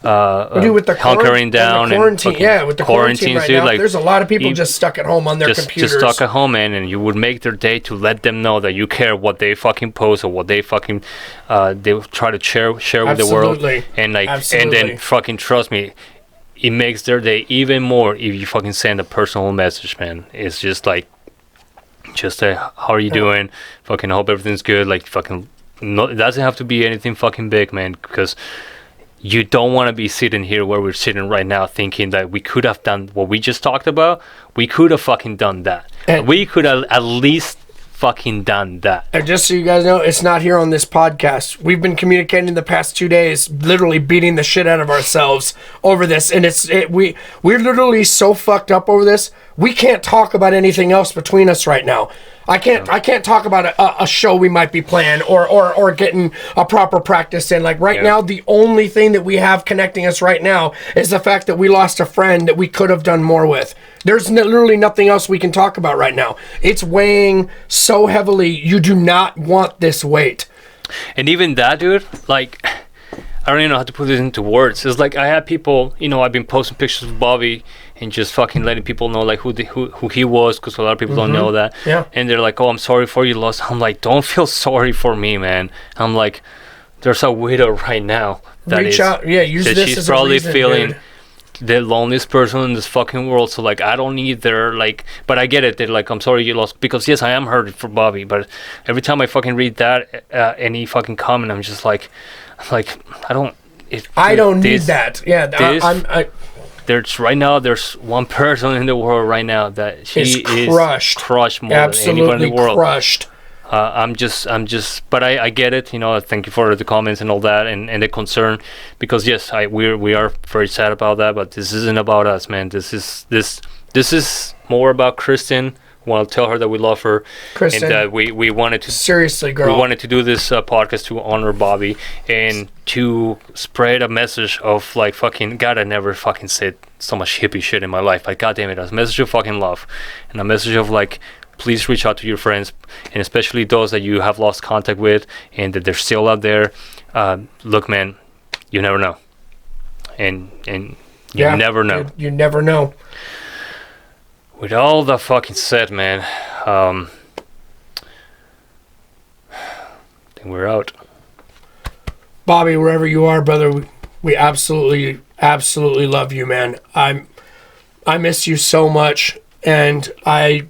with the hunkering down and quarantine. And with the quarantine right now, like, there's a lot of people just stuck at home on their computers. Just stuck at home, man, and you would make their day to let them know that you care what they fucking post or what they fucking they try to share with the world. And like, and then fucking trust me, it makes their day even more if you fucking send a personal message, man. It's just like, how are you doing? Fucking hope everything's good. Like, fucking, no, it doesn't have to be anything fucking big, man, because you don't want to be sitting here where we're sitting right now thinking that we could have done what we just talked about. We could have fucking done that. And we could have at least fucking done that. And just so you guys know, it's not here on this podcast. We've been communicating the past 2 days, literally beating the shit out of ourselves over this, and we're literally so fucked up over this. We can't talk about anything else between us right now. I can't talk about a show we might be playing or getting a proper practice in. Like right now, the only thing that we have connecting us right now is the fact that we lost a friend that we could have done more with. There's literally nothing else we can talk about right now. It's weighing so heavily. You do not want this weight. And even that, dude, like, I don't even know how to put this into words. It's like I had people, I've been posting pictures of Bobby and just fucking letting people know like who he was, because a lot of people don't know that. Yeah. And they're like, oh, I'm sorry for you lost. I'm like, don't feel sorry for me, man. I'm like, there's a widow right now that reach out. Yeah, use that this she's as probably a reason, feeling dude. The loneliest person in this fucking world. So like, I don't need their like, but I get it. They're like, I'm sorry you lost, because yes, I am hurt for Bobby. But every time I fucking read that any fucking comment, I'm just like I don't. I don't need that. Yeah, there's one person in the world right now that she is crushed more absolutely than anybody in the world. Crushed. I'm just, but I get it. Thank you for the comments and all that, and the concern, because yes, we are very sad about that. But this isn't about us, man. This is more about Kristen. Want to tell her that we love her, Kristen, and that we wanted to seriously, girl. We wanted to do this podcast to honor Bobby and to spread a message of like fucking God. I never fucking said so much hippie shit in my life. Like, God damn it, a message of fucking love, and a message of like, please reach out to your friends, and especially those that you have lost contact with and that they're still out there. Look, man, you never know, and you never know. You never know. With all that fucking said, man, I think we're out. Bobby, wherever you are, brother, we absolutely love you, man. I miss you so much, and I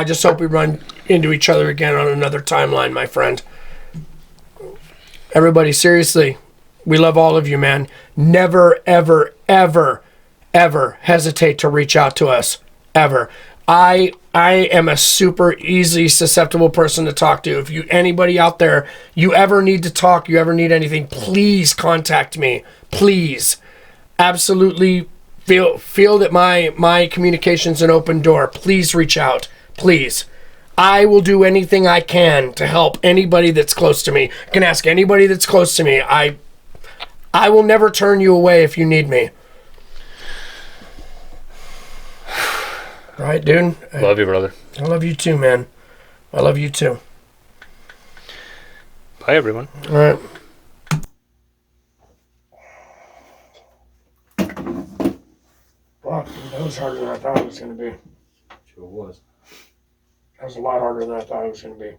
just hope we run into each other again on another timeline, my friend. Everybody, seriously, we love all of you, man. Never, ever, ever, ever hesitate to reach out to us, ever. I am a super easy, susceptible person to talk to. If anybody out there, you ever need to talk, you ever need anything, please contact me. Please. Absolutely feel that my communication's an open door. Please reach out. Please. I will do anything I can to help anybody that's close to me. I can ask anybody that's close to me. I will never turn you away if you need me. Right, dude? Love you, brother. I love you too, man. I love you too. Bye, everyone. All right. Fuck, that was harder than I thought it was going to be. Sure was. That was a lot harder than I thought it was going to be.